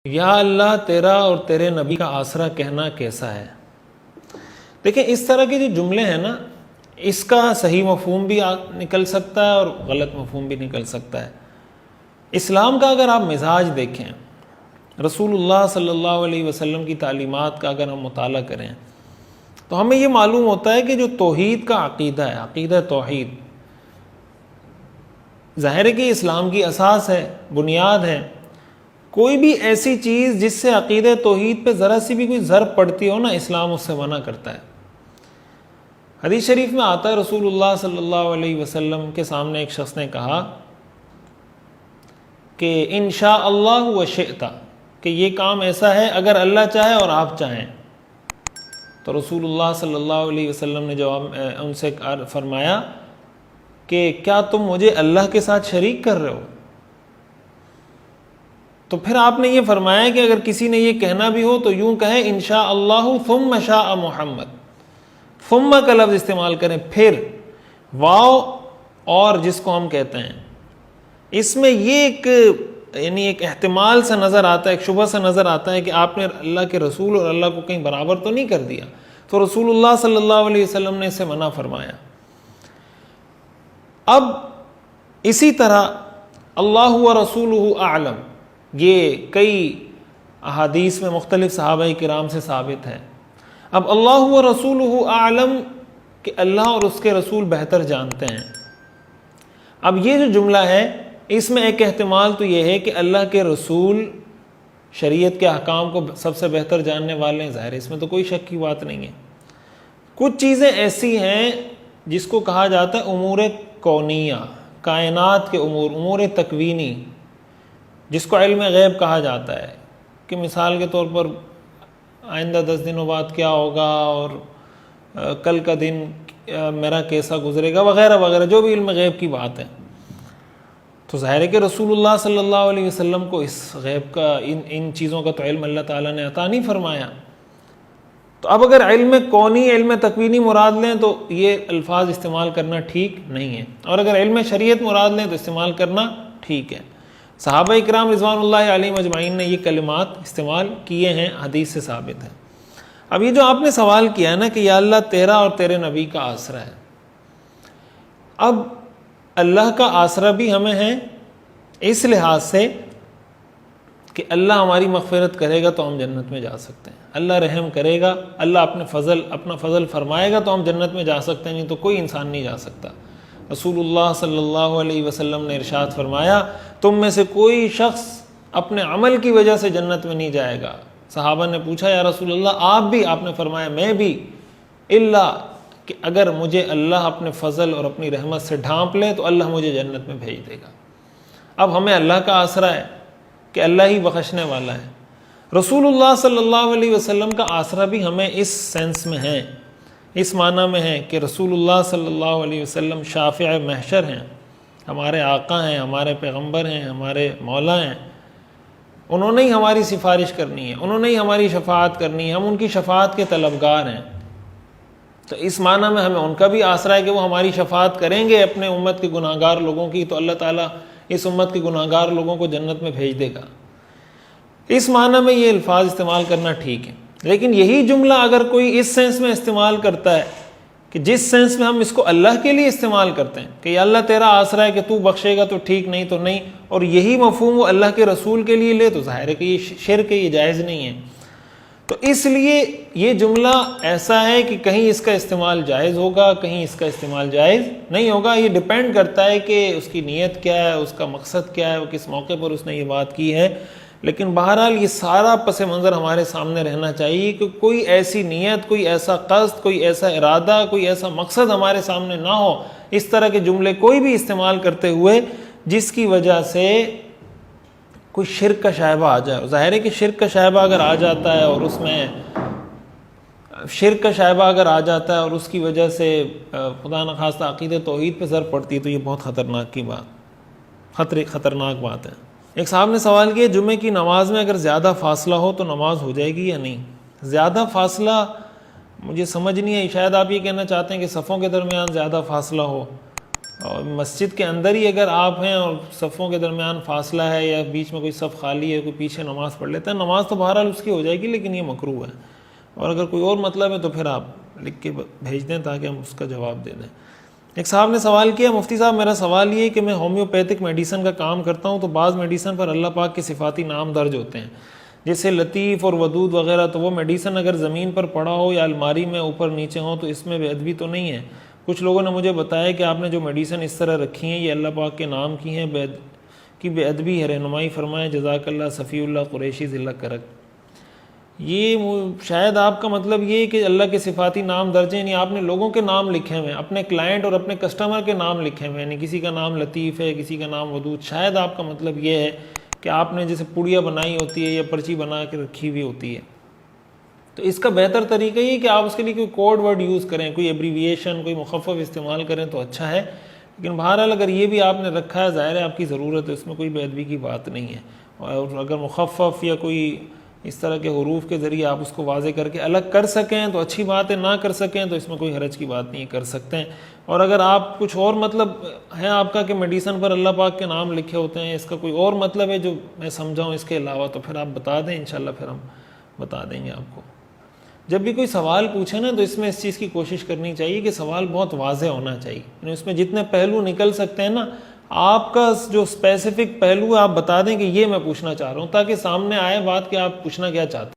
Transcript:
یا اللہ تیرا اور تیرے نبی کا آسرا کہنا کیسا ہے؟ دیکھیں اس طرح کے جو جملے ہیں نا، اس کا صحیح مفہوم بھی نکل سکتا ہے اور غلط مفہوم بھی نکل سکتا ہے۔ اسلام کا اگر آپ مزاج دیکھیں، رسول اللہ صلی اللہ علیہ وسلم کی تعلیمات کا اگر ہم مطالعہ کریں تو ہمیں یہ معلوم ہوتا ہے کہ جو توحید کا عقیدہ ہے، عقیدہ توحید، ظاہر ہے کہ اسلام کی اساس ہے، بنیاد ہے۔ کوئی بھی ایسی چیز جس سے عقیدہ توحید پہ ذرا سی بھی کوئی ضرب پڑتی ہو نا، اسلام اس سے منع کرتا ہے۔ حدیث شریف میں آتا ہے رسول اللہ صلی اللہ علیہ وسلم کے سامنے ایک شخص نے کہا کہ انشاء اللہ وشئت، کہ یہ کام ایسا ہے اگر اللہ چاہے اور آپ چاہیں۔ تو رسول اللہ صلی اللہ علیہ وسلم نے جواب ان سے فرمایا کہ کیا تم مجھے اللہ کے ساتھ شریک کر رہے ہو؟ تو پھر آپ نے یہ فرمایا کہ اگر کسی نے یہ کہنا بھی ہو تو یوں کہے انشاء اللہ ثم شاء محمد، ثم کا لفظ استعمال کریں، پھر واو اور جس کو ہم کہتے ہیں، اس میں یہ ایک احتمال سا نظر آتا ہے، ایک شبہ سا نظر آتا ہے کہ آپ نے اللہ کے رسول اور اللہ کو کہیں برابر تو نہیں کر دیا۔ تو رسول اللہ صلی اللہ علیہ وسلم نے اسے منع فرمایا۔ اب اسی طرح اللہ و رسولہ اعلم، یہ کئی احادیث میں مختلف صحابہ کرام سے ثابت ہے۔ اب اللہ و رسولہ اعلم کہ اللہ اور اس کے رسول بہتر جانتے ہیں۔ اب یہ جو جملہ ہے اس میں ایک احتمال تو یہ ہے کہ اللہ کے رسول شریعت کے احکام کو سب سے بہتر جاننے والے ہیں، ظاہر ہے اس میں تو کوئی شک کی بات نہیں ہے۔ کچھ چیزیں ایسی ہیں جس کو کہا جاتا ہے امور کونیہ، کائنات کے امور، امور تکوینی، جس کو علم غیب کہا جاتا ہے، کہ مثال کے طور پر آئندہ 10 دنوں بعد کیا ہوگا، اور کل کا دن میرا کیسا گزرے گا، وغیرہ وغیرہ، جو بھی علم غیب کی بات ہے۔ تو ظاہر ہے کہ رسول اللہ صلی اللہ علیہ وسلم کو اس غیب کا، ان چیزوں کا تو علم اللہ تعالیٰ نے عطا نہیں فرمایا۔ تو اب اگر علم کونی، علم تکوینی مراد لیں تو یہ الفاظ استعمال کرنا ٹھیک نہیں ہے، اور اگر علم شریعت مراد لیں تو استعمال کرنا ٹھیک ہے۔ صحابہ اکرام رضوان اللہ علیہم اجمعین نے یہ کلمات استعمال کیے ہیں، حدیث سے ثابت ہے۔ اب یہ جو آپ نے سوال کیا ہے نا کہ یا اللہ تیرا اور تیرے نبی کا آسرا ہے، اب اللہ کا آسرا بھی ہمیں ہے اس لحاظ سے کہ اللہ ہماری مغفرت کرے گا تو ہم جنت میں جا سکتے ہیں، اللہ رحم کرے گا، اللہ اپنا فضل فرمائے گا تو ہم جنت میں جا سکتے ہیں، نہیں تو کوئی انسان نہیں جا سکتا۔ رسول اللہ صلی اللہ علیہ وسلم نے ارشاد فرمایا تم میں سے کوئی شخص اپنے عمل کی وجہ سے جنت میں نہیں جائے گا۔ صحابہ نے پوچھا یا رسول اللہ آپ بھی؟ آپ نے فرمایا میں بھی، الا کہ اگر مجھے اللہ اپنے فضل اور اپنی رحمت سے ڈھانپ لے تو اللہ مجھے جنت میں بھیج دے گا۔ اب ہمیں اللہ کا آسرا ہے کہ اللہ ہی بخشنے والا ہے۔ رسول اللہ صلی اللہ علیہ وسلم کا آسرا بھی ہمیں اس سینس میں ہے، اس معنی میں ہے کہ رسول اللہ صلی اللہ علیہ وسلم شافع محشر ہیں، ہمارے آقا ہیں، ہمارے پیغمبر ہیں، ہمارے مولا ہیں۔ انہوں نے ہی ہماری سفارش کرنی ہے، انہوں نے ہی ہماری شفاعت کرنی ہے، ہم ان کی شفاعت کے طلبگار ہیں۔ تو اس معنی میں ہمیں ان کا بھی آسرا ہے کہ وہ ہماری شفاعت کریں گے اپنے امت کے گناہ گار لوگوں کی، تو اللہ تعالیٰ اس امت کے گناہ گار لوگوں کو جنت میں بھیج دے گا۔ اس معنی میں یہ الفاظ استعمال کرنا ٹھیک ہے۔ لیکن یہی جملہ اگر کوئی اس سینس میں استعمال کرتا ہے کہ جس سینس میں ہم اس کو اللہ کے لیے استعمال کرتے ہیں کہ یا اللہ تیرا آسرا ہے کہ تو بخشے گا تو ٹھیک، نہیں تو نہیں، اور یہی مفہوم وہ اللہ کے رسول کے لیے لے تو ظاہر ہے کہ یہ شرک ہے، یہ جائز نہیں ہے۔ تو اس لیے یہ جملہ ایسا ہے کہ کہیں اس کا استعمال جائز ہوگا، کہیں اس کا استعمال جائز نہیں ہوگا۔ یہ ڈیپینڈ کرتا ہے کہ اس کی نیت کیا ہے، اس کا مقصد کیا ہے، وہ کس موقع پر اس نے یہ بات کی ہے۔ لیکن بہرحال یہ سارا پس منظر ہمارے سامنے رہنا چاہیے کہ کوئی ایسی نیت، کوئی ایسا قصد، کوئی ایسا ارادہ، کوئی ایسا مقصد ہمارے سامنے نہ ہو اس طرح کے جملے کوئی بھی استعمال کرتے ہوئے جس کی وجہ سے کوئی شرک کا شائبہ آ جائے۔ ظاہر ہے کہ شرک کا شائبہ اگر آ جاتا ہے اور اس میں اس کی وجہ سے خدا نخواستہ عقیدہ توحید پہ زر پڑتی ہے تو یہ بہت خطرناک بات ہے۔ ایک صاحب نے سوال کیا جمعے کی نماز میں اگر زیادہ فاصلہ ہو تو نماز ہو جائے گی یا نہیں؟ زیادہ فاصلہ مجھے سمجھ نہیں ہے، شاید آپ یہ کہنا چاہتے ہیں کہ صفوں کے درمیان زیادہ فاصلہ ہو، اور مسجد کے اندر ہی اگر آپ ہیں اور صفوں کے درمیان فاصلہ ہے یا بیچ میں کوئی صف خالی ہے، کوئی پیچھے نماز پڑھ لیتا ہے، نماز تو بہرحال اس کی ہو جائے گی، لیکن یہ مکروہ ہے۔ اور اگر کوئی اور مطلب ہے تو پھر آپ لکھ کے بھیج دیں تاکہ ہم اس کا جواب دے دیں۔ ایک صاحب نے سوال کیا، مفتی صاحب میرا سوال یہ ہے کہ میں ہومیوپیتھک میڈیسن کا کام کرتا ہوں، تو بعض میڈیسن پر اللہ پاک کے صفاتی نام درج ہوتے ہیں جیسے لطیف اور ودود وغیرہ، تو وہ میڈیسن اگر زمین پر پڑا ہو یا الماری میں اوپر نیچے ہو تو اس میں بے ادبی تو نہیں ہے؟ کچھ لوگوں نے مجھے بتایا کہ آپ نے جو میڈیسن اس طرح رکھی ہیں یہ اللہ پاک کے نام کی ہیں، بے ادبی ہے، رہنمائی فرمائیں، جزاک اللہ، صفی اللہ قریشی ضلع کرک۔ یہ شاید آپ کا مطلب یہ ہے کہ اللہ کے صفاتی نام درج ہیں، یعنی آپ نے لوگوں کے نام لکھے ہوئے ہیں، اپنے کلائنٹ اور اپنے کسٹمر کے نام لکھے ہوئے ہیں، یعنی کسی کا نام لطیف ہے، کسی کا نام ودود۔ شاید آپ کا مطلب یہ ہے کہ آپ نے جیسے پڑیا بنائی ہوتی ہے یا پرچی بنا کے رکھی ہوئی ہوتی ہے، تو اس کا بہتر طریقہ یہ کہ آپ اس کے لیے کوئی کوڈ ورڈ یوز کریں، کوئی ایبریویشن، کوئی مخفف استعمال کریں تو اچھا ہے۔ لیکن بہرحال اگر یہ بھی آپ نے رکھا ہے، ظاہر ہے آپ کی ضرورت ہے، اس میں کوئی بے ادبی کی بات نہیں ہے۔ اور اگر مخفف یا کوئی اس طرح کے حروف کے ذریعے آپ اس کو واضح کر کے الگ کر سکیں تو اچھی بات ہے، نہ کر سکیں تو اس میں کوئی حرج کی بات نہیں، کر سکتے ہیں۔ اور اگر آپ کچھ اور مطلب ہے آپ کا کہ میڈیسن پر اللہ پاک کے نام لکھے ہوتے ہیں، اس کا کوئی اور مطلب ہے جو میں سمجھاؤں اس کے علاوہ، تو پھر آپ بتا دیں، انشاءاللہ پھر ہم بتا دیں گے آپ کو۔ جب بھی کوئی سوال پوچھے نا تو اس میں اس چیز کی کوشش کرنی چاہیے کہ سوال بہت واضح ہونا چاہیے، یعنی اس میں جتنے پہلو نکل سکتے ہیں نا، آپ کا جو اسپیسیفک پہلو ہے آپ بتا دیں کہ یہ میں پوچھنا چاہ رہا ہوں، تاکہ سامنے آئے بات کہ آپ پوچھنا کیا چاہتے ہیں۔